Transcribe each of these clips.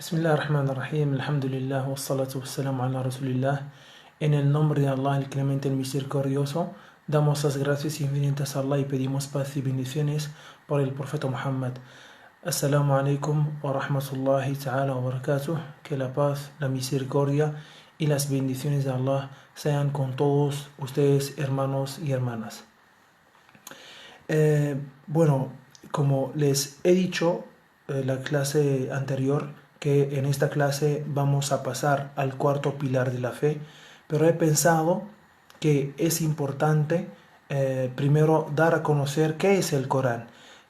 Bismillahirrahmanirrahim, alhamdulillah, wassalatu wassalamu ala rasulillah. En el nombre de Allah, el clemente, el misericordioso, damos las gracias infinitas a Allah y pedimos paz y bendiciones por el profeta Muhammad. Assalamu alaikum wa rahmatullahi ta'ala wa barakatuh. Que la paz, la misericordia y las bendiciones de Allah sean con todos ustedes, hermanos y hermanas. Bueno, como les he dicho en la clase anterior, que en esta clase vamos a pasar al cuarto pilar de la fe, pero he pensado que es importante primero dar a conocer qué es el Corán,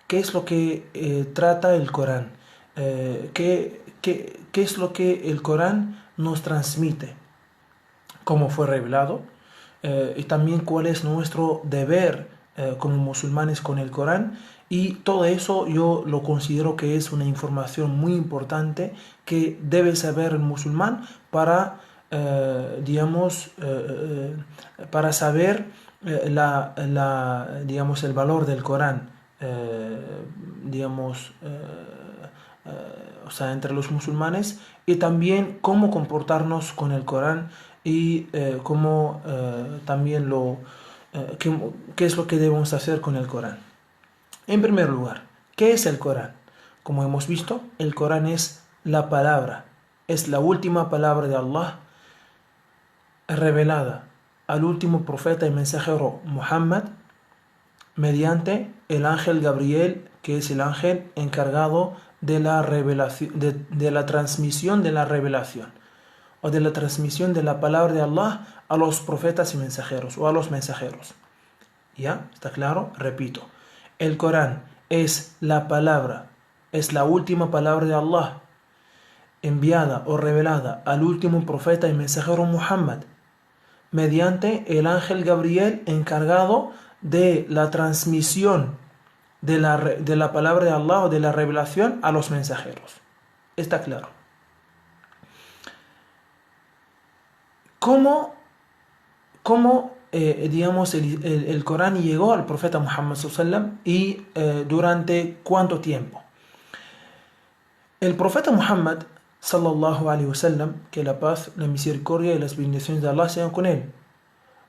qué es lo que trata el Corán, qué es lo que el Corán nos transmite, cómo fue revelado, y también cuál es nuestro deber como musulmanes con el Corán. Y todo eso yo lo considero que es una información muy importante que debe saber el musulmán para, para saber el valor del Corán, entre los musulmanes, y también cómo comportarnos con el Corán y cómo también qué es lo que debemos hacer con el Corán. En primer lugar, ¿qué es el Corán? Como hemos visto, el Corán es la palabra, es la última palabra de Allah revelada al último profeta y mensajero Muhammad mediante el ángel Gabriel, que es el ángel encargado de la revelación, de la transmisión de la revelación, o de la transmisión de la palabra de Allah a los profetas y mensajeros, o a los mensajeros. ¿Ya? ¿Está claro? Repito. El Corán es la palabra, es la última palabra de Allah, enviada o revelada al último profeta y mensajero Muhammad, mediante el ángel Gabriel encargado de la transmisión de la palabra de Allah o de la revelación a los mensajeros. ¿Está claro? ¿Cómo el Corán llegó al profeta Muhammad sallallahu y durante cuánto tiempo? El profeta Muhammad sallallahu alaihi wasallam, que la paz, la misericordia y las bendiciones de Allah sean con él,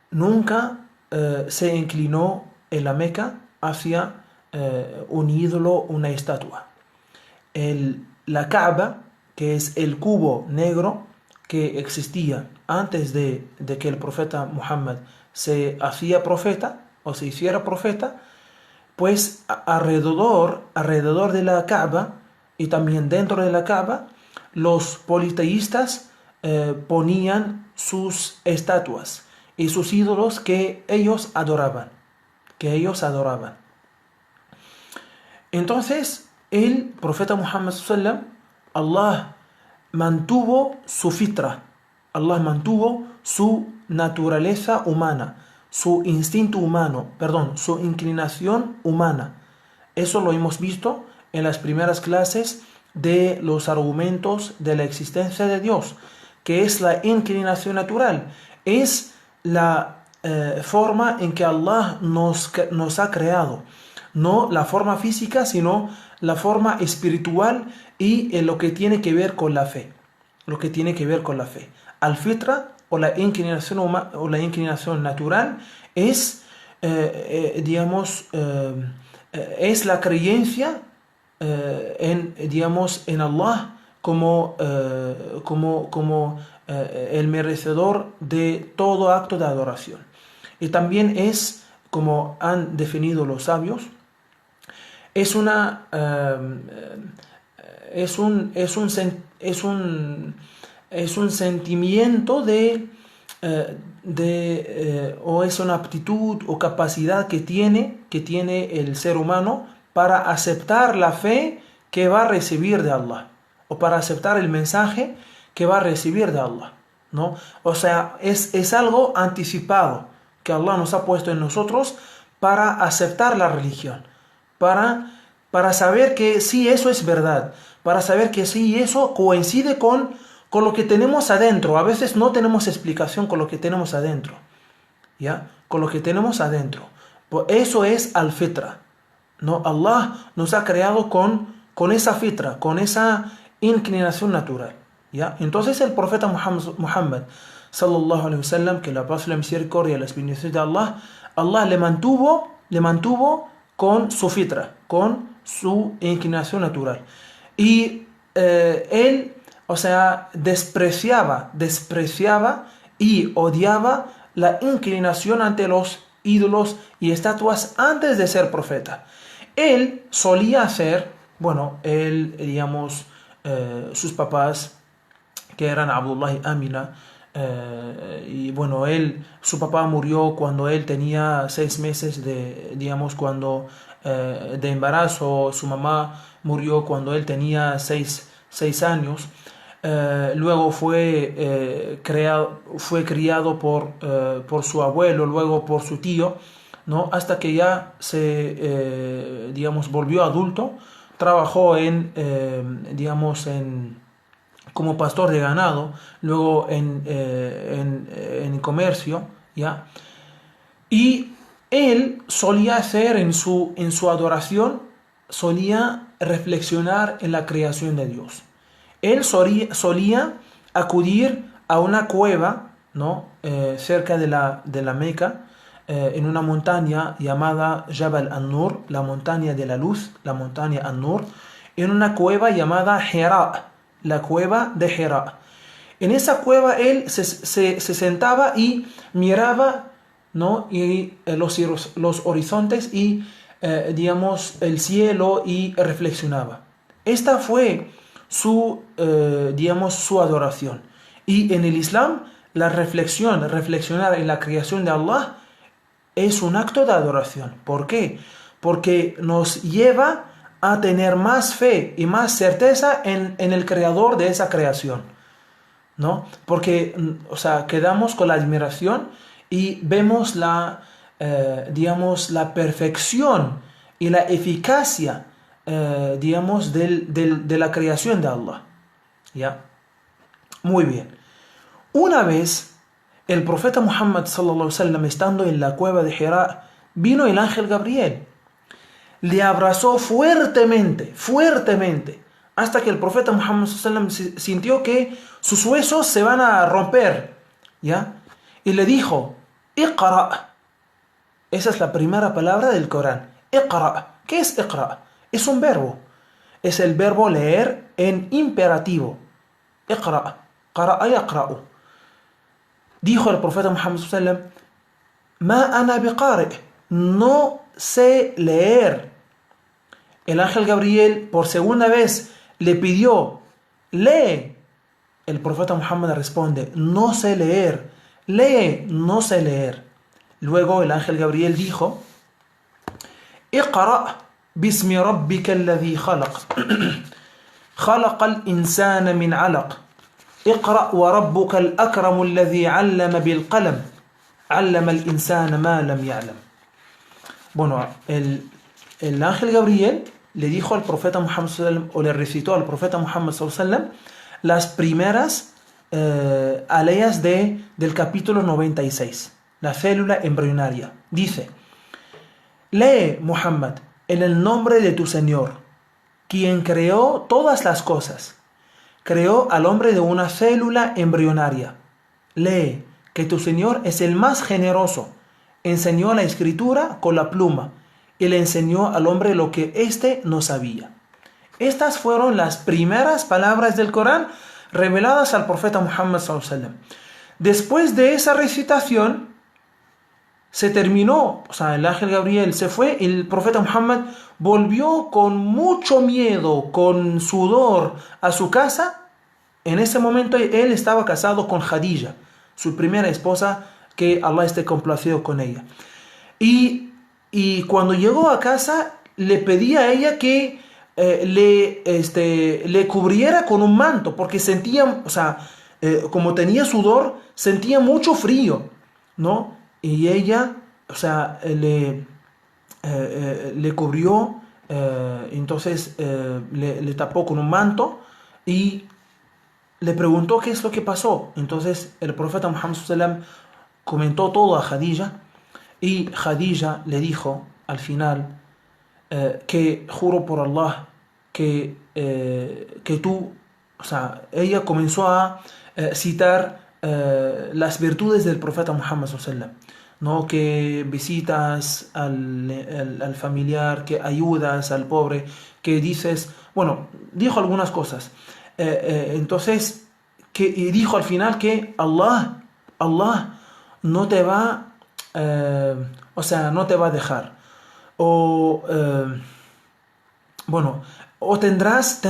nunca se inclinó en la Meca hacia un ídolo, una estatua. La Kaaba, que es el cubo negro que existía antes de que el profeta Muhammad se hacía profeta o se hiciera profeta, pues alrededor de la Kaaba y también dentro de la Kaaba, los politeístas ponían sus estatuas y sus ídolos que ellos adoraban. Entonces, el profeta Muhammad sallallahu alaihi wasallam, Allah mantuvo su fitra, Allah mantuvo su naturaleza humana, su instinto humano, su inclinación humana. Eso lo hemos visto en las primeras clases de los argumentos de la existencia de Dios, que es la inclinación natural, es la forma en que Allah nos ha creado, no la forma física, sino la forma espiritual y lo que tiene que ver con la fe. Al-fitra o la inclinación natural es, es la creencia en Allah como el merecedor de todo acto de adoración. Y también es, como han definido los sabios, es un sentimiento o es una aptitud o capacidad que tiene el ser humano para aceptar la fe que va a recibir de Allah, o para aceptar el mensaje que va a recibir de Allah, ¿no? O sea, es algo anticipado que Allah nos ha puesto en nosotros para aceptar la religión, para saber que sí, eso es verdad, para saber que sí, eso coincide con lo que tenemos adentro. A veces no tenemos explicación con lo que tenemos adentro, ¿ya? Con lo que tenemos adentro. Pues eso es al-fitra, ¿no? Allah nos ha creado con esa fitra, con esa inclinación natural. ¿Ya? Entonces el profeta Muhammad sallallahu alaihi wasallam, que la paz, la misericordia y las bendiciones de Allah le mantuvo con su fitra, con su inclinación natural. Y él, o sea, despreciaba y odiaba la inclinación ante los ídolos y estatuas antes de ser profeta. Él solía hacer, bueno, digamos, sus papás, que eran Abdullah y Amina, y bueno, su papá murió cuando él tenía 6 meses digamos, de embarazo. Su mamá murió cuando él tenía 6 años. Luego fue criado por su abuelo, luego por su tío, ¿no? Hasta que ya digamos, volvió adulto. Trabajó digamos, como pastor de ganado, luego en comercio, ¿ya? Y él solía hacer en su adoración, solía reflexionar en la creación de Dios. Él solía acudir a una cueva, ¿no? Cerca de la Meca, en una montaña llamada Jabal an-Nur, la montaña de la luz, la montaña an-Nur, en una cueva llamada Hira, la cueva de Hira. En esa cueva él se sentaba y miraba, ¿no? Y los horizontes y digamos, el cielo, y reflexionaba. Esta fue digamos, su adoración. Y en el Islam, reflexionar en la creación de Allah, es un acto de adoración. ¿Por qué? Porque nos lleva a tener más fe y más certeza en el creador de esa creación, ¿no? Porque, o sea, quedamos con la admiración y vemos digamos, la perfección y la eficacia, digamos, de la creación de Allah. ¿Ya? Muy bien. Una vez, el profeta Muhammad sallallahu alaihi wasallam, estando en la cueva de Hira, vino el ángel Gabriel. Le abrazó fuertemente, hasta que el profeta Muhammad sallallahu alaihi wasallam sintió que sus huesos se van a romper, ¿ya? Y le dijo: Iqra. Esa es la primera palabra del Corán. Iqra. ¿Qué es Iqra? Es un verbo. Es el verbo leer en imperativo. Iqra. Qara'a yaqra'u. Dijo el profeta Muhammad sallallahu alaihi wasallam: Ma ana biqari'. No sé leer. El ángel Gabriel por segunda vez le pidió: lee. El profeta Muhammad responde: no sé leer. Lee, no sé leer. Luego el ángel Gabriel dijo: Iqra' bismi rabbika alladhi khalaq. Khalaqa al-insana min 'alaq. Iqra' wa rabbuka al-akram alladhi 'allama bil qalam. 'Allama al-insana ma lam ya'lam. Bueno, el ángel Gabriel le dijo al profeta Muhammad sallallahu alaihi wasallam, o le recitó al profeta Muhammad sallallahu alaihi wasallam, las primeras aleyas del capítulo 96, la célula embrionaria. Dice: lee, Muhammad, en el nombre de tu Señor, quien creó todas las cosas. Creó al hombre de una célula embrionaria. Lee, que tu Señor es el más generoso. Enseñó la escritura con la pluma y le enseñó al hombre lo que éste no sabía. Estas fueron las primeras palabras del Corán reveladas al profeta Muhammad sallallahu alaihi wasallam. Después de esa recitación se terminó, o sea, el ángel Gabriel se fue y el profeta Muhammad volvió con mucho miedo, con sudor, a su casa. En ese momento él estaba casado con Khadija, su primera esposa, que Allah esté complacido con ella. Y cuando llegó a casa, le pedía a ella que le cubriera con un manto, porque sentía, o sea, como tenía sudor, sentía mucho frío, ¿no? Y ella, o sea, le cubrió, entonces le tapó con un manto y le preguntó qué es lo que pasó. Entonces el profeta Muhammad sallallahu alaihi wasallam comentó todo a Khadija, y Khadija le dijo al final que juro por Allah que tú o sea, ella comenzó a citar las virtudes del profeta Muhammad sallallahu alaihi wasallam, ¿no? Que visitas al familiar, que ayudas al pobre, que dices, bueno, dijo algunas cosas. Entonces, y dijo al final que Allah no te va, o sea, no te va a dejar. O, bueno, o tendrás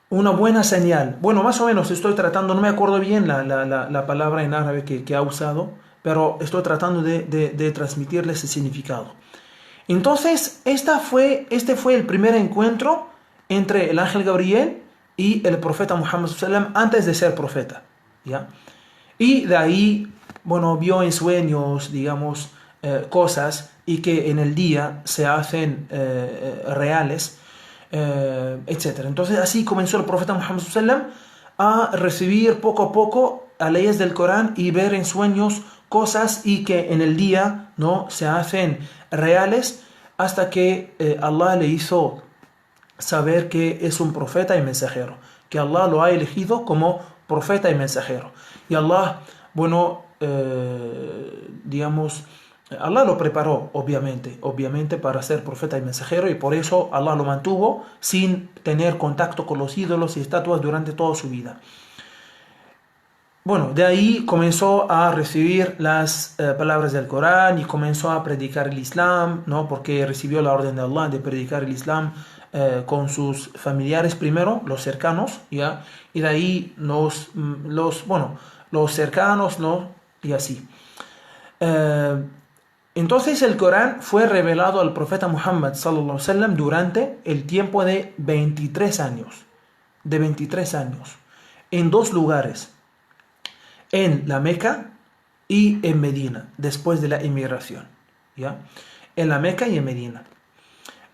una buena señal. Bueno, más o menos estoy tratando, no me acuerdo bien la palabra en árabe que ha usado, pero estoy tratando de transmitirle ese significado. Entonces, este fue el primer encuentro entre el ángel Gabriel y el profeta Muhammad sallallahu alaihi wasallam antes de ser profeta, ¿ya? Y de ahí, bueno, vio en sueños, digamos, cosas y que en el día se hacen reales, etc. Entonces así comenzó el profeta Muhammad sallallahu alaihi wasallam a recibir poco a poco a leyes del Corán y ver en sueños cosas y que en el día no se hacen reales hasta que Allah le hizo saber que es un profeta y mensajero, que Allah lo ha elegido como profeta y mensajero. Y Allah, bueno, digamos, Allah lo preparó, obviamente para ser profeta y mensajero, y por eso Allah lo mantuvo sin tener contacto con los ídolos y estatuas durante toda su vida. Bueno, de ahí comenzó a recibir las palabras del Corán y comenzó a predicar el Islam, ¿no? Porque recibió la orden de Allah de predicar el Islam con sus familiares primero, los cercanos, ¿ya? Y de ahí los cercanos, ¿no? Y así. Entonces el Corán fue revelado al profeta Muhammad sallallahu alaihi wasallam durante el tiempo de 23 años. De 23 años. En dos lugares. En la Meca y en Medina, después de la inmigración, ¿ya? En la Meca y en Medina.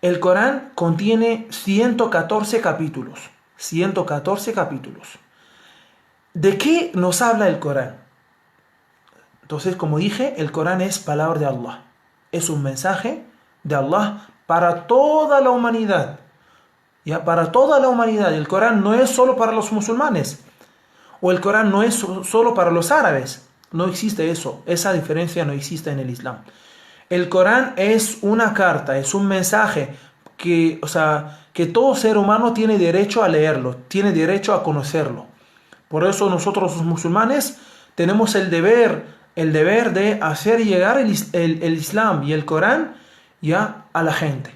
El Corán contiene 114 capítulos. 114 capítulos. ¿De qué nos habla el Corán? Entonces, como dije, el Corán es palabra de Allah. Es un mensaje de Allah para toda la humanidad. ¿Ya? Para toda la humanidad. El Corán no es solo para los musulmanes. O el Corán no es solo para los árabes. No existe eso. Esa diferencia no existe en el Islam. El Corán es una carta, es un mensaje que, o sea, que todo ser humano tiene derecho a leerlo, tiene derecho a conocerlo. Por eso nosotros los musulmanes tenemos el deber de hacer llegar el Islam y el Corán ya a la gente.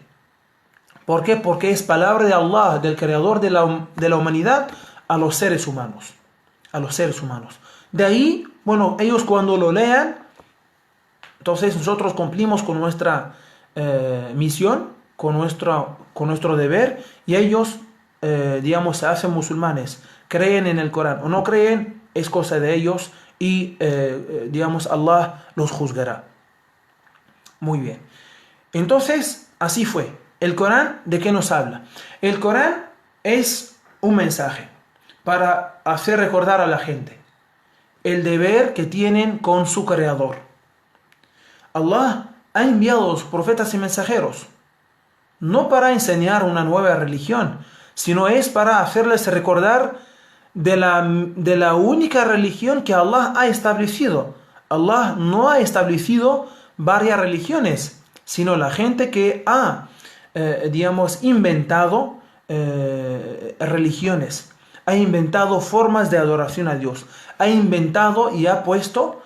¿Por qué? Porque es palabra de Allah, del creador de la humanidad, a los seres humanos. A los seres humanos. De ahí, bueno, ellos cuando lo lean, entonces nosotros cumplimos con nuestra misión, con nuestro deber, y ellos, digamos, se hacen musulmanes, creen en el Corán o no creen, es cosa de ellos, y, digamos, Allah los juzgará. Muy bien. Entonces, así fue. ¿El Corán de qué nos habla? El Corán es un mensaje para hacer recordar a la gente el deber que tienen con su creador. Allah ha enviado a los profetas y mensajeros no para enseñar una nueva religión, sino es para hacerles recordar de la única religión que Allah ha establecido. Allah no ha establecido varias religiones, sino la gente que ha, digamos, inventado religiones, ha inventado formas de adoración a Dios, ha inventado y ha puesto,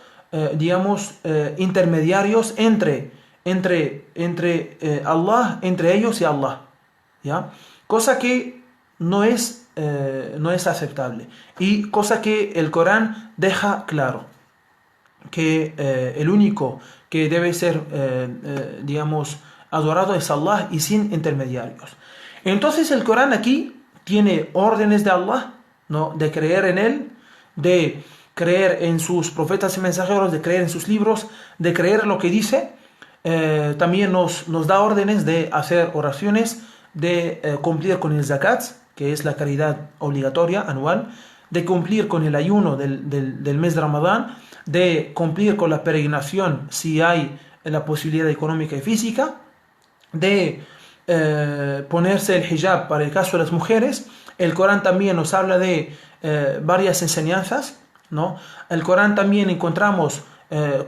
digamos, intermediarios entre Allah, entre ellos y Allah, ¿ya? Cosa que no es aceptable y cosa que el Corán deja claro, que el único que debe ser, digamos, adorado es Allah y sin intermediarios. Entonces el Corán aquí tiene órdenes de Allah, ¿no? De creer en él, de creer en sus profetas y mensajeros, de creer en sus libros, de creer en lo que dice. También nos da órdenes de hacer oraciones, de cumplir con el zakat, que es la caridad obligatoria anual, de cumplir con el ayuno del mes de Ramadán, de cumplir con la peregrinación si hay la posibilidad económica y física, de ponerse el hijab para el caso de las mujeres. El Corán también nos habla de varias enseñanzas, ¿no? El Corán también encontramos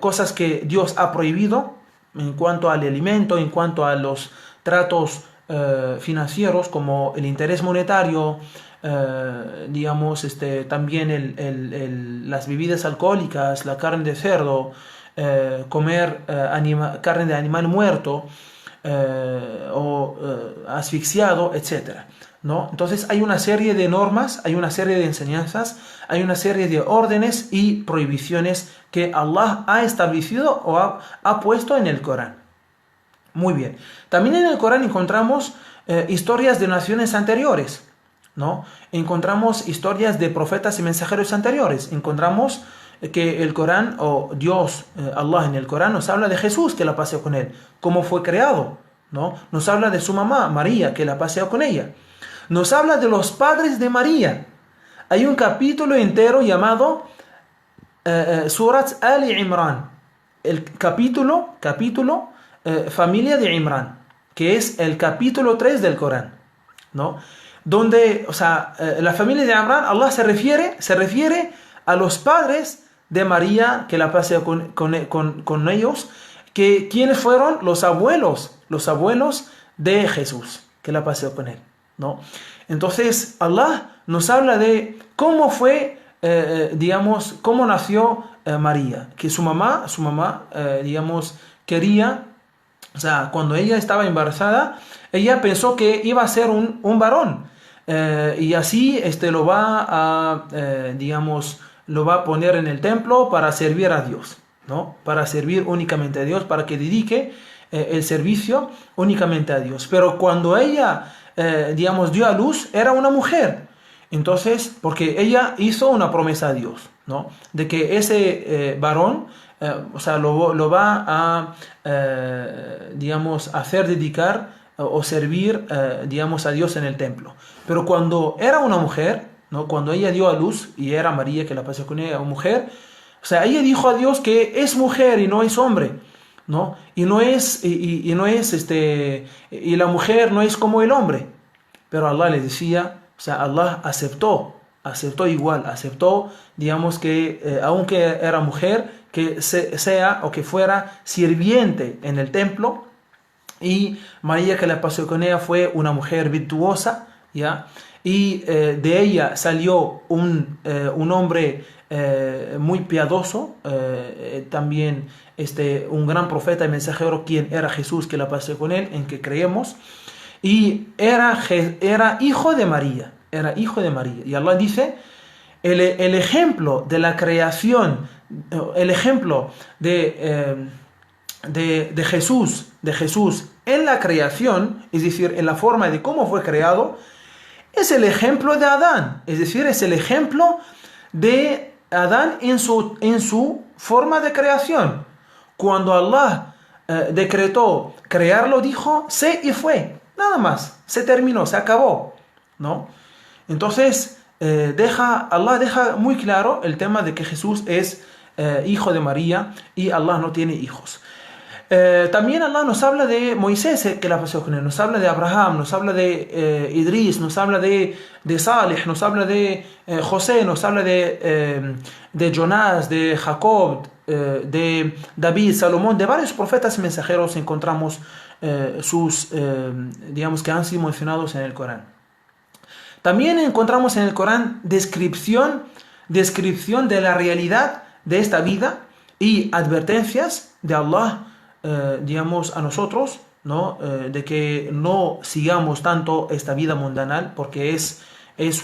cosas que Dios ha prohibido en cuanto al alimento, en cuanto a los tratos financieros, como el interés monetario, digamos, también las bebidas alcohólicas, la carne de cerdo, comer carne de animal muerto o asfixiado, etcétera, ¿no? Entonces hay una serie de normas, hay una serie de enseñanzas, hay una serie de órdenes y prohibiciones que Allah ha establecido o ha puesto en el Corán. Muy bien. También en el Corán encontramos historias de naciones anteriores, ¿no? Encontramos historias de profetas y mensajeros anteriores. Encontramos que el Corán, o Dios, Allah en el Corán, nos habla de Jesús, que la paseó con él, cómo fue creado, ¿no? Nos habla de su mamá, María, que la paseó con ella. Nos habla de los padres de María. Hay un capítulo entero llamado Surat Ali Imran. El capítulo familia de Imran, que es el capítulo 3 del Corán, ¿no? Donde, la familia de Imran, Allah se refiere a los padres de María, que la paseó con ellos, que quienes fueron los abuelos de Jesús, que la paseó con él, ¿no? Entonces Allah nos habla de cómo fue, cómo nació María, que su mamá, quería, cuando ella estaba embarazada, ella pensó que iba a ser un varón, y así lo va a poner en el templo para servir a Dios, ¿no? Para servir únicamente a Dios, para que dedique el servicio únicamente a Dios. Pero cuando ella, dio a luz, era una mujer. Entonces, porque ella hizo una promesa a Dios, ¿no? De que ese varón, lo va a, hacer dedicar o servir, a Dios en el templo. Pero cuando era una mujer, ¿no? Cuando ella dio a luz, y era María, que la pasó con ella, mujer, ella dijo a Dios que es mujer y no es hombre, ¿no? Y la mujer no es como el hombre. Pero Allah le decía, Allah aceptó igual, que aunque era mujer, que sea o que fuera sirviente en el templo. Y María, que la pasó con ella, fue una mujer virtuosa, ¿ya? Y de ella salió un hombre muy piadoso, también un gran profeta y mensajero, quien era Jesús, que la pasó con él, en que creemos. Y era hijo de María, Y Allah dice, el ejemplo de la creación, el ejemplo de Jesús en la creación, es decir, en la forma de cómo fue creado, es el ejemplo de Adán, es decir, es el ejemplo de Adán en su forma de creación. Cuando Allah decretó crearlo, dijo, sé y fue, nada más, se terminó, se acabó, ¿no? Entonces, Allah deja muy claro el tema de que Jesús es hijo de María y Allah no tiene hijos. También Allah nos habla de Moisés, que la pasó con él, nos habla de Abraham, nos habla de Idris, nos habla de Salih, nos habla de José, nos habla de Jonás, de Jacob, de David, Salomón, de varios profetas y mensajeros encontramos que han sido mencionados en el Corán. También encontramos en el Corán descripción de la realidad de esta vida y advertencias de Allah, a nosotros, ¿no? De que no sigamos tanto esta vida mundanal, porque es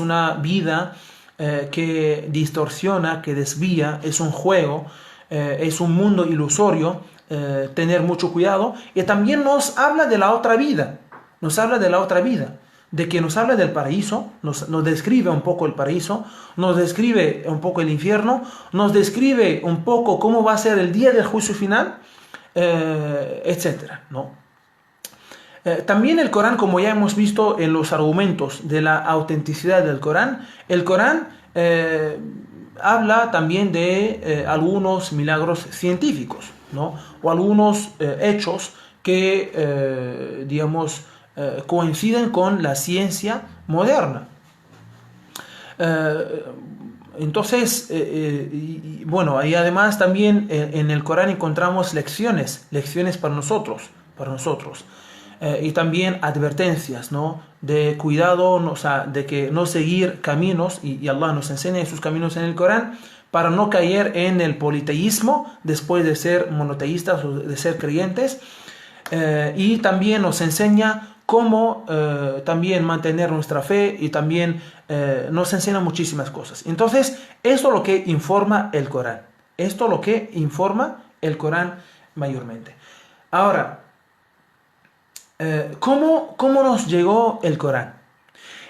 una vida que distorsiona, que desvía, es un juego, es un mundo ilusorio, tener mucho cuidado. Y también nos habla de la otra vida, de que nos habla del paraíso, nos describe un poco el paraíso, nos describe un poco el infierno, nos describe un poco cómo va a ser el día del juicio final, etcétera, ¿no? También el Corán, como ya hemos visto en los argumentos de la autenticidad del Corán, el Corán habla también de algunos milagros científicos, ¿no? O algunos hechos que, coinciden con la ciencia moderna. Entonces, bueno, y además también en el Corán encontramos lecciones para nosotros, y también advertencias, ¿no? De cuidado, ¿no? O sea, de que no seguir caminos, y Allah nos enseña sus caminos en el Corán, para no caer en el politeísmo después de ser monoteístas o de ser creyentes, y también nos enseña cómo también mantener nuestra fe, y también nos enseña muchísimas cosas. Entonces, esto es lo que informa el Corán. Esto es lo que informa el Corán mayormente. Ahora, ¿cómo nos llegó el Corán?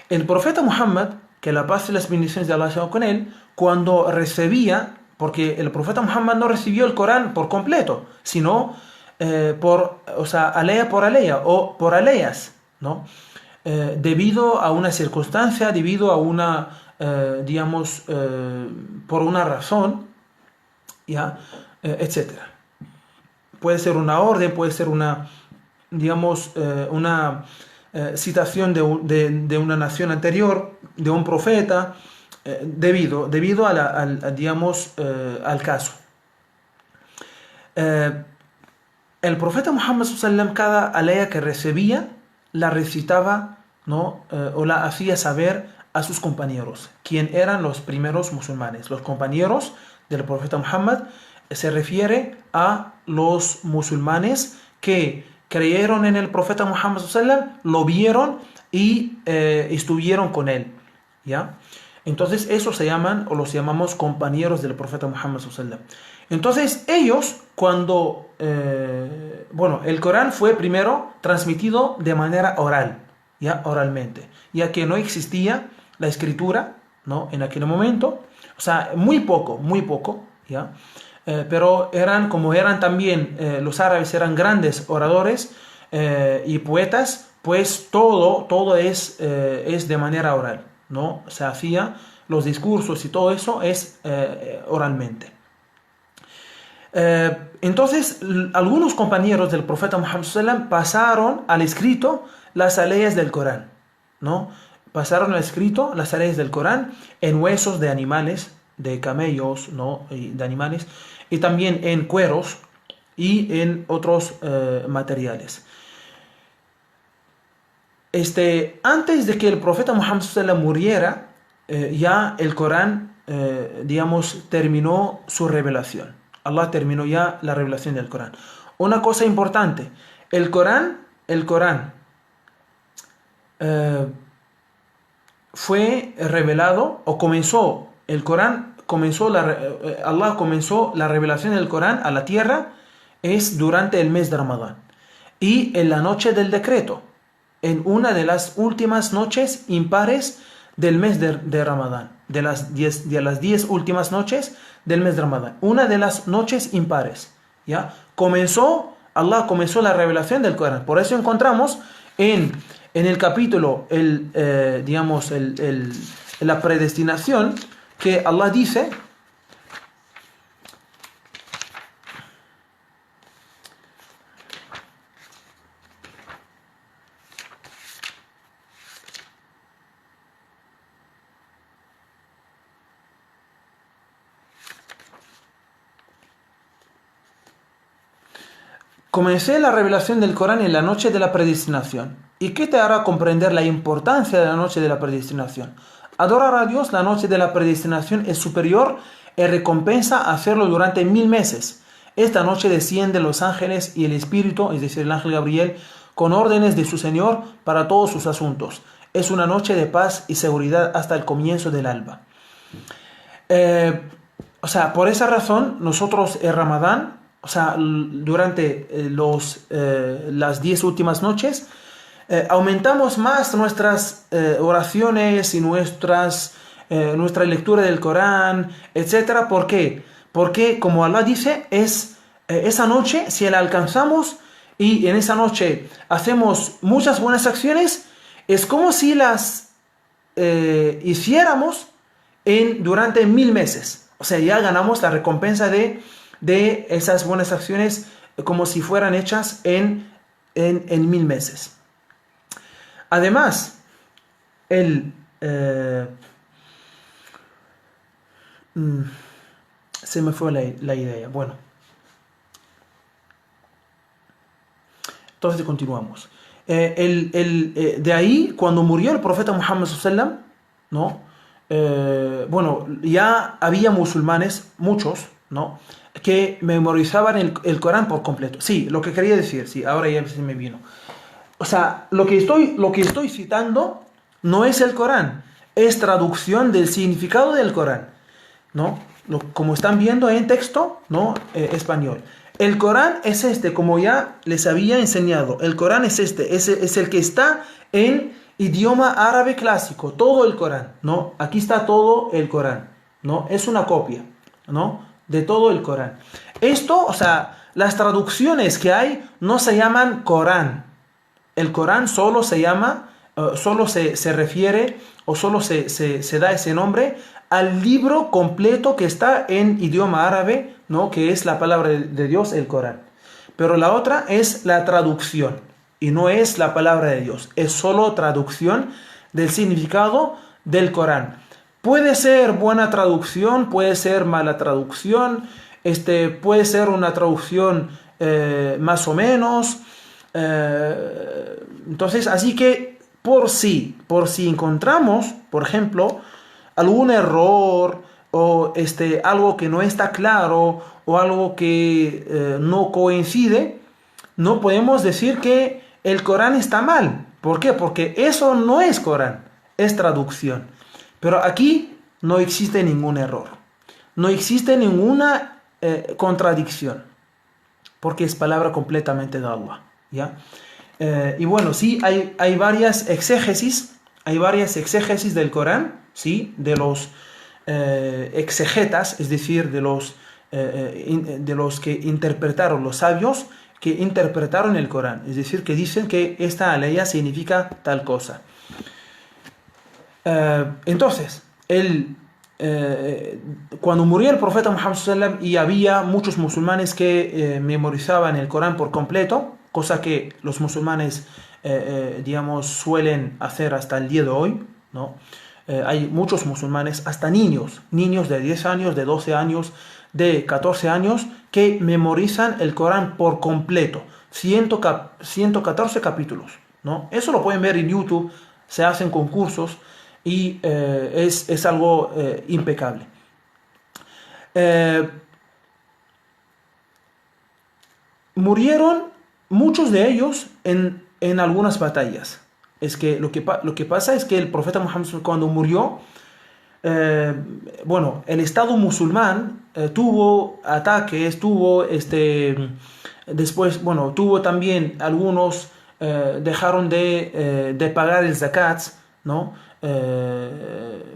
El profeta Muhammad, que la paz y las bendiciones de Allah sean con él, cuando recibía, porque el profeta Muhammad no recibió el Corán por completo, sino alea por alea o por aleas, ¿no? Debido a una circunstancia, debido a una, por una razón, ¿ya? Etcétera. Puede ser una orden, puede ser una, una citación de una nación anterior, de un profeta, debido al caso. El profeta Muhammad sallam, cada alea que recibía la recitaba, ¿no? O la hacía saber a sus compañeros, quien eran los primeros musulmanes. Los compañeros del profeta Muhammad se refiere a los musulmanes que creyeron en el profeta Muhammad sallam, lo vieron y estuvieron con él, ¿ya? Entonces esos se llaman, o los llamamos, compañeros del profeta Muhammad sallam. Entonces ellos, cuando el Corán fue primero transmitido de manera oral, ya oralmente, ya que no existía la escritura, ¿no? En aquel momento, o sea, muy poco, ya. Pero como eran también los árabes, eran grandes oradores y poetas, pues todo es de manera oral, ¿no? Se hacía los discursos y todo eso es oralmente. Entonces, algunos compañeros del profeta Muhammad sallam pasaron al escrito las aleyas del Corán, ¿no? Pasaron al escrito las aleyas del Corán en huesos de animales, de camellos, ¿no? Y de animales, y también en cueros y en otros materiales. Antes de que el profeta Muhammad sallam muriera, ya el Corán, terminó su revelación. Allah terminó ya la revelación del Corán. Una cosa importante, el Corán fue revelado, o comenzó, Allah comenzó la revelación del Corán a la tierra es durante el mes de Ramadán y en la noche del decreto, en una de las últimas noches impares del mes de Ramadán, de las 10 últimas noches del mes de Ramadán, una de las noches impares, ¿ya? Allah comenzó la revelación del Corán. Por eso encontramos en el capítulo, la predestinación, que Allah dice: comencé la revelación del Corán en la noche de la predestinación. ¿Y qué te hará comprender la importancia de la noche de la predestinación? Adorar a Dios la noche de la predestinación es superior en recompensa a hacerlo durante 1000 meses. Esta noche descienden los ángeles y el Espíritu, es decir, el ángel Gabriel, con órdenes de su Señor para todos sus asuntos. Es una noche de paz y seguridad hasta el comienzo del alba. Por esa razón, nosotros en Ramadán, durante las 10 últimas noches, aumentamos más nuestras oraciones y nuestra lectura del Corán, etc. ¿Por qué? Porque, como Allah dice, esa noche, si la alcanzamos y en esa noche hacemos muchas buenas acciones, es como si las hiciéramos durante 1000 meses. O sea, ya ganamos la recompensa de esas buenas acciones como si fueran hechas en 1000 meses. Además, el, mm, se me fue la idea. Bueno, entonces continuamos. De ahí, cuando murió el profeta Muhammad sallallahu alaihi wasallam, ¿no? Bueno, ya había musulmanes, muchos, ¿no? Que memorizaban el Corán por completo. Sí, lo que quería decir, sí, ahora ya se me vino. O sea, lo que estoy citando no es el Corán, es traducción del significado del Corán, ¿no? Como están viendo en texto, ¿no? Español. El Corán es este, como ya les había enseñado. El Corán es este, es el que está en idioma árabe clásico, todo el Corán, ¿no? Aquí está todo el Corán, ¿no? Es una copia, ¿no? De todo el Corán. Esto, o sea, las traducciones que hay no se llaman Corán. El Corán solo se llama, solo se refiere o solo se da ese nombre al libro completo que está en idioma árabe, ¿no? Que es la palabra de Dios, el Corán. Pero la otra es la traducción y no es la palabra de Dios, es solo traducción del significado del Corán. Puede ser buena traducción, puede ser mala traducción, puede ser una traducción más o menos. Entonces, así que por si encontramos, por ejemplo, algún error o algo que no está claro o algo que no coincide, no podemos decir que el Corán está mal. ¿Por qué? Porque eso no es Corán, es traducción. Pero aquí no existe ningún error, no existe ninguna contradicción, porque es palabra completamente de Allah, ¿ya? Y bueno, sí, hay varias exégesis del Corán, ¿sí? De los exegetas, es decir, de los que interpretaron, los sabios que interpretaron el Corán, es decir, que dicen que esta aleya significa tal cosa. Entonces, cuando murió el profeta Muhammad sallallahu alaihi wasallam y había muchos musulmanes que memorizaban el Corán por completo, cosa que los musulmanes digamos suelen hacer hasta el día de hoy, ¿no? Hay muchos musulmanes, hasta niños de 10 años, de 12 años, de 14 años, que memorizan el Corán por completo, 114 capítulos, ¿no? Eso lo pueden ver en YouTube, se hacen concursos y es algo impecable. Murieron muchos de ellos en algunas batallas. Es que lo que pasa es que el profeta Muhammad cuando murió, bueno, el Estado musulmán tuvo ataques, después, bueno, tuvo también algunos dejaron de pagar el zakat, ¿no?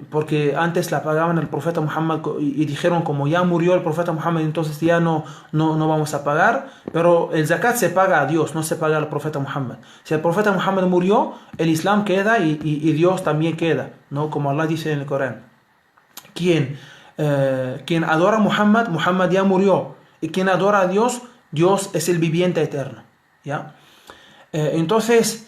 Porque antes la pagaban al profeta Muhammad y dijeron como ya murió el profeta Muhammad, entonces ya no vamos a pagar, pero el zakat se paga a Dios, no se paga al profeta Muhammad. Si el profeta Muhammad murió, el Islam queda y Dios también queda, ¿no? Como Allah dice en el Corán. Quien adora a Muhammad, Muhammad ya murió, y quien adora a Dios, Dios es el viviente eterno, ¿ya? Entonces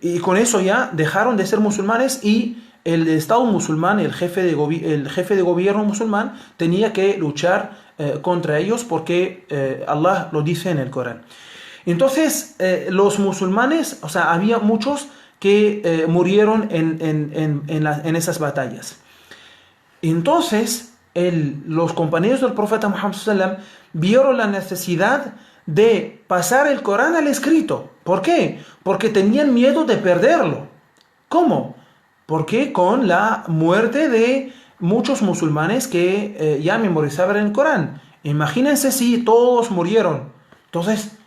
y con eso ya dejaron de ser musulmanes y el Estado musulmán, el jefe de gobierno musulmán tenía que luchar contra ellos porque Allah lo dice en el Corán. Entonces los musulmanes, o sea, había muchos que murieron en esas batallas. Entonces los compañeros del profeta Muhammad sallallahu alaihi wasallam vieron la necesidad de pasar el Corán al escrito. ¿Por qué? Porque tenían miedo de perderlo. ¿Cómo? Porque con la muerte de muchos musulmanes que ya memorizaban el Corán. Imagínense si todos murieron. Entonces,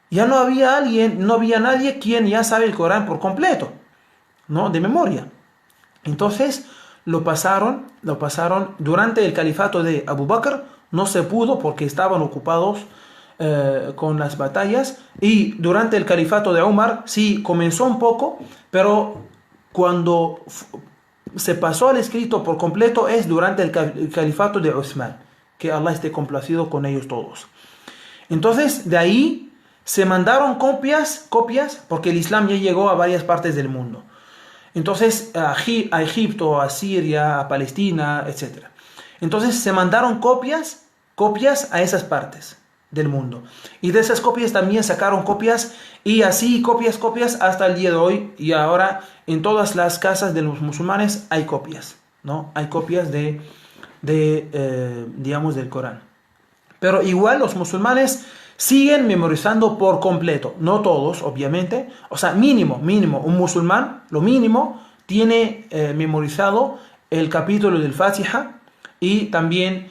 ya no había nadie quien ya sabe el Corán por completo, ¿no? De memoria. Entonces, lo pasaron durante el califato de Abu Bakr. No se pudo porque estaban ocupados con las batallas, y durante el califato de Umar sí comenzó un poco, pero cuando se pasó al escrito por completo es durante el califato de Uthman, que Allah esté complacido con ellos todos. Entonces de ahí se mandaron copias, porque el Islam ya llegó a varias partes del mundo. Entonces, a Egipto, a Siria, a Palestina, etc. Entonces, se mandaron copias a esas partes del mundo. Y de esas copias también sacaron copias, y así copias hasta el día de hoy. Y ahora en todas las casas de los musulmanes hay copias, ¿no? Hay copias digamos, del Corán. Pero igual los musulmanes siguen memorizando por completo. No todos, obviamente. O sea, mínimo. Un musulmán, lo mínimo, tiene memorizado el capítulo del Fatiha y también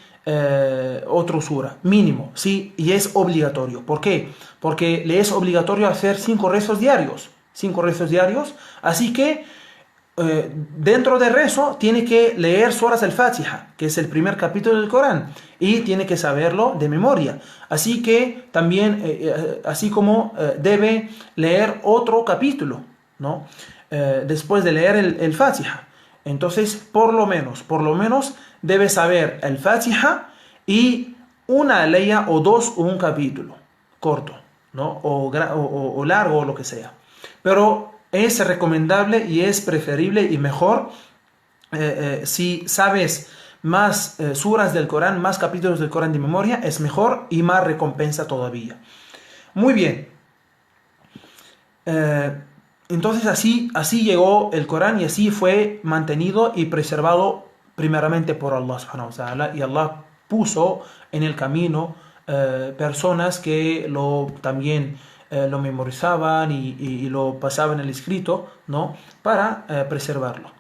otro sura. Mínimo, sí, y es obligatorio. ¿Por qué? Porque le es obligatorio hacer 5 rezos diarios. 5 rezos diarios. Así que dentro del rezo tiene que leer suras al Fatiha, que es el primer capítulo del Corán, y tiene que saberlo de memoria. Así que también, así como debe leer otro capítulo, ¿no? Después de leer el Fatiha. Entonces, por lo menos debe saber el Fatiha y una aleya o dos o un capítulo corto, ¿no? O largo o lo que sea. Pero es recomendable y es preferible y mejor si sabes más suras del Corán, más capítulos del Corán de memoria, es mejor y más recompensa todavía. Muy bien. Entonces así llegó el Corán y así fue mantenido y preservado primeramente por Allah subhanahu wa ta'ala, y Allah puso en el camino personas que también lo memorizaban y lo pasaban el escrito, ¿no? Para preservarlo,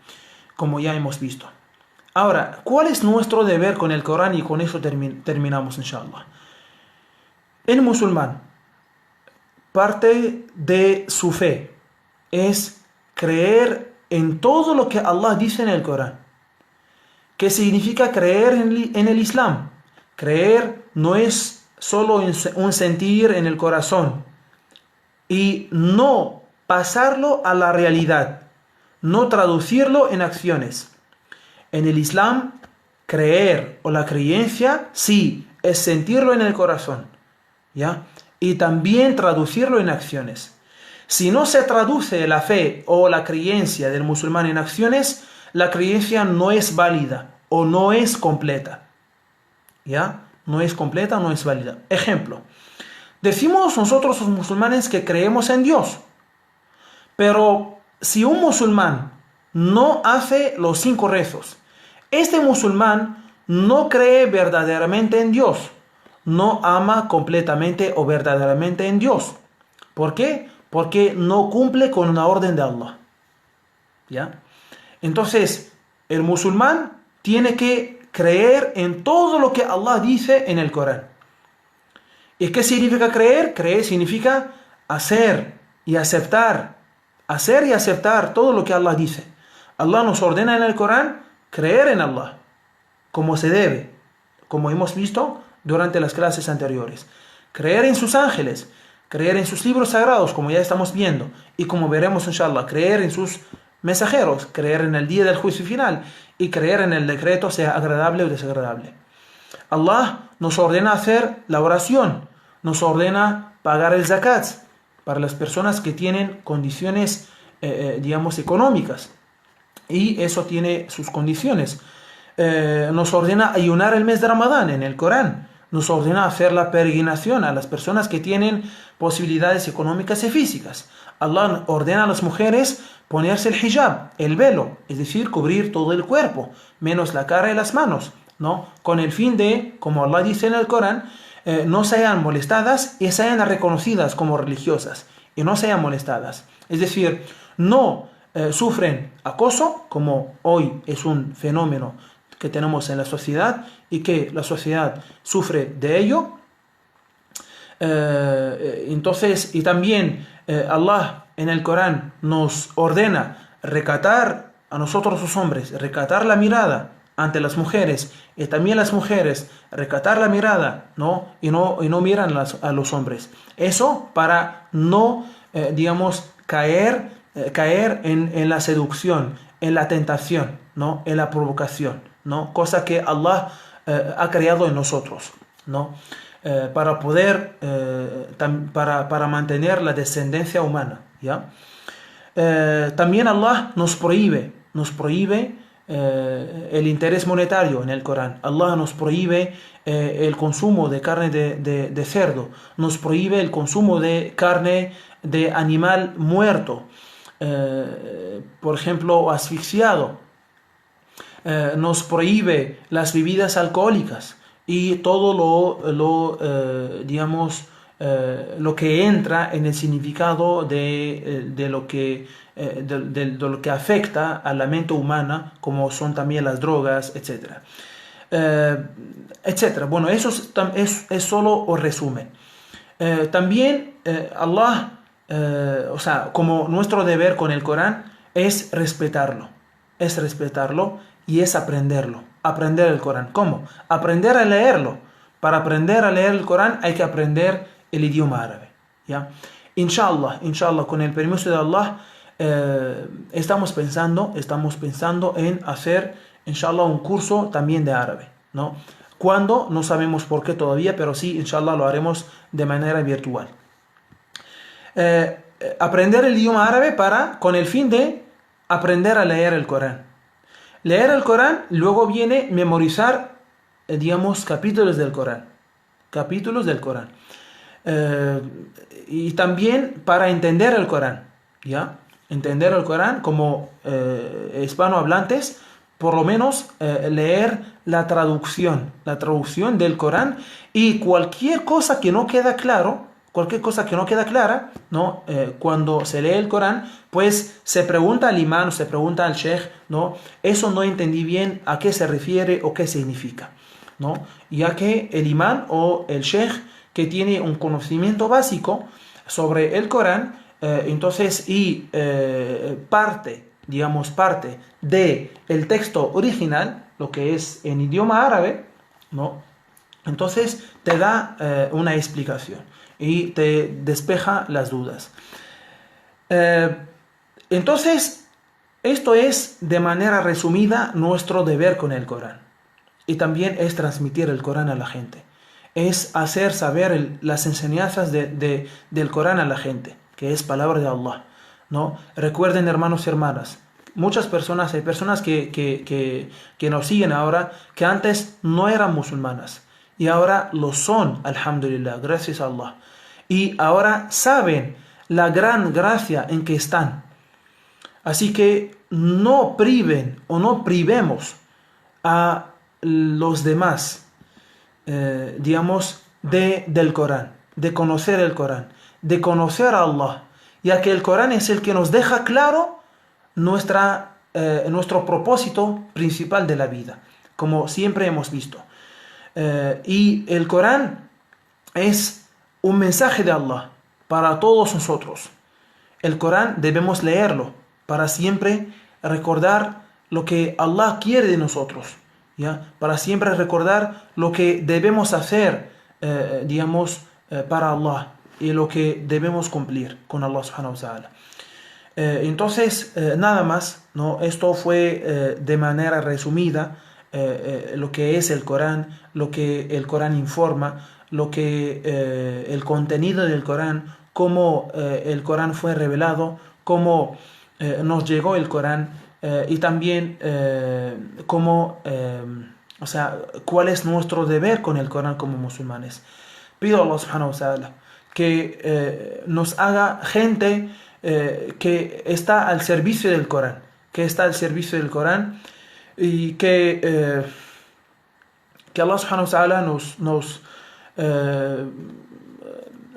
como ya hemos visto. Ahora, ¿cuál es nuestro deber con el Corán? Y con eso terminamos, inshallah. El musulmán, parte de su fe es creer en todo lo que Allah dice en el Corán. ¿Qué significa creer en el Islam? Creer no es solo un sentir en el corazón y no pasarlo a la realidad, no traducirlo en acciones. En el Islam, creer o la creencia, sí, es sentirlo en el corazón, ¿ya? Y también traducirlo en acciones. Si no se traduce la fe o la creencia del musulmán en acciones, la creencia no es válida o no es completa, ¿ya? No es completa, no es válida. Ejemplo, decimos nosotros los musulmanes que creemos en Dios, pero si un musulmán no hace los 5 rezos, este musulmán no cree verdaderamente en Dios, no ama completamente o verdaderamente en Dios. ¿Por qué? Porque no cumple con una orden de Allah, ¿ya? Entonces, el musulmán tiene que creer en todo lo que Allah dice en el Corán. ¿Y qué significa creer? Creer significa hacer y aceptar todo lo que Allah dice. Allah nos ordena en el Corán creer en Allah, como se debe, como hemos visto durante las clases anteriores. Creer en sus ángeles, creer en sus libros sagrados, como ya estamos viendo, y como veremos inshallah, creer en sus mensajeros, creer en el día del juicio final y creer en el decreto, sea agradable o desagradable. Allah nos ordena hacer la oración, nos ordena pagar el zakat para las personas que tienen condiciones, digamos, económicas, y eso tiene sus condiciones. Nos ordena ayunar el mes de Ramadán en el Corán. Nos ordena hacer la peregrinación a las personas que tienen posibilidades económicas y físicas. Allah ordena a las mujeres ponerse el hijab, el velo, es decir, cubrir todo el cuerpo, menos la cara y las manos, ¿no? Con el fin de, como Allah dice en el Corán, no sean molestadas y sean reconocidas como religiosas, y no sean molestadas. Es decir, no sufren acoso, como hoy es un fenómeno que tenemos en la sociedad y que la sociedad sufre de ello. Entonces, y también Allah en el Corán nos ordena recatar a nosotros los hombres, recatar la mirada ante las mujeres, y también las mujeres recatar la mirada, ¿no? Y no miran a los hombres. Eso para no, digamos, caer en la seducción, en la tentación, ¿no? En la provocación, ¿no? Cosa que Allah ha creado en nosotros, ¿no? para poder, para mantener la descendencia humana, ¿ya? También Allah nos prohíbe el interés monetario en el Corán. Allah nos prohíbe el consumo de carne de cerdo, nos prohíbe el consumo de carne de animal muerto, por ejemplo, asfixiado. Nos prohíbe las bebidas alcohólicas y todo digamos, lo que entra en el significado de lo que afecta a la mente humana, como son también las drogas, etcétera, etcétera. Bueno, eso es solo un resumen. También Allah, o sea, como nuestro deber con el Corán es respetarlo y es aprender el Corán. ¿Cómo? Aprender a leerlo. Para aprender a leer el Corán hay que aprender el idioma árabe, ¿ya? Inshallah, con el permiso de Allah, estamos pensando en hacer, inshallah, un curso también de árabe, ¿no? ¿Cuándo? No sabemos por qué todavía, pero sí, inshallah, lo haremos de manera virtual. Aprender el idioma árabe con el fin de aprender a leer el Corán. Leer el Corán, luego viene memorizar, digamos, capítulos del Corán. Y también para entender el Corán, ¿ya? Entender el Corán como hispanohablantes, por lo menos leer la traducción del Corán, y cualquier cosa que no queda clara, ¿no? Cuando se lee el Corán, pues se pregunta al imán, se pregunta al sheikh, ¿no? Eso no entendí bien a qué se refiere o qué significa, ¿no? Ya que el imán o el sheikh, que tiene un conocimiento básico sobre el Corán, entonces, parte de el texto original, lo que es en idioma árabe, ¿no? Entonces te da una explicación y te despeja las dudas. Entonces, esto es de manera resumida nuestro deber con el Corán. Y también es transmitir el Corán a la gente. Es hacer saber las enseñanzas del Corán a la gente, que es palabra de Allah, ¿no? Recuerden, hermanos y hermanas, hay personas que nos siguen ahora, que antes no eran musulmanas y ahora lo son, alhamdulillah, gracias a Allah. Y ahora saben la gran gracia en que están. Así que no priven o no privemos a los demás, digamos, del Corán, de conocer el Corán, de conocer a Allah, ya que el Corán es el que nos deja claro nuestro propósito principal de la vida, como siempre hemos visto. Y el Corán es un mensaje de Allah para todos nosotros. El Corán debemos leerlo para siempre recordar lo que Allah quiere de nosotros, ¿ya? Para siempre recordar lo que debemos hacer, para Allah, y lo que debemos cumplir con Allah subhanahu wa ta'ala. Entonces, nada más, ¿no? Esto fue de manera resumida lo que es el Corán, lo que el Corán informa, lo que el contenido del Corán, cómo el Corán fue revelado, cómo nos llegó el Corán, y también cuál es nuestro deber con el Corán como musulmanes. Pido a Allah subhanahu wa ta'ala que nos haga gente que está al servicio del Corán, y que Allah subhanahu wa ta'ala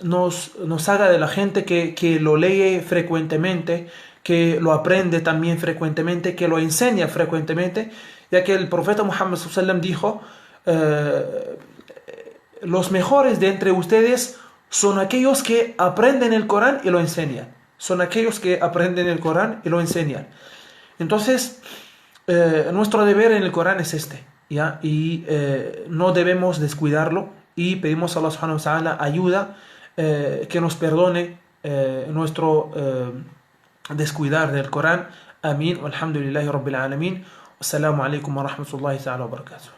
nos haga de la gente que lo lee frecuentemente, que lo aprende también frecuentemente, que lo enseña frecuentemente, ya que el profeta Muhammad sallallahu alaihi wasallam dijo: los mejores de entre ustedes son aquellos que aprenden el Corán y lo enseñan. Entonces, nuestro deber en el Corán es este, ¿ya? Y no debemos descuidarlo, y pedimos a Allah subhanahu wa ta'ala ayuda, que nos perdone nuestro descuidar del Corán. Amén. Alhamdulillahi Rabbil Alamin. Assalamu alaikum wa rahmatullahi ta'ala wa barakatuh.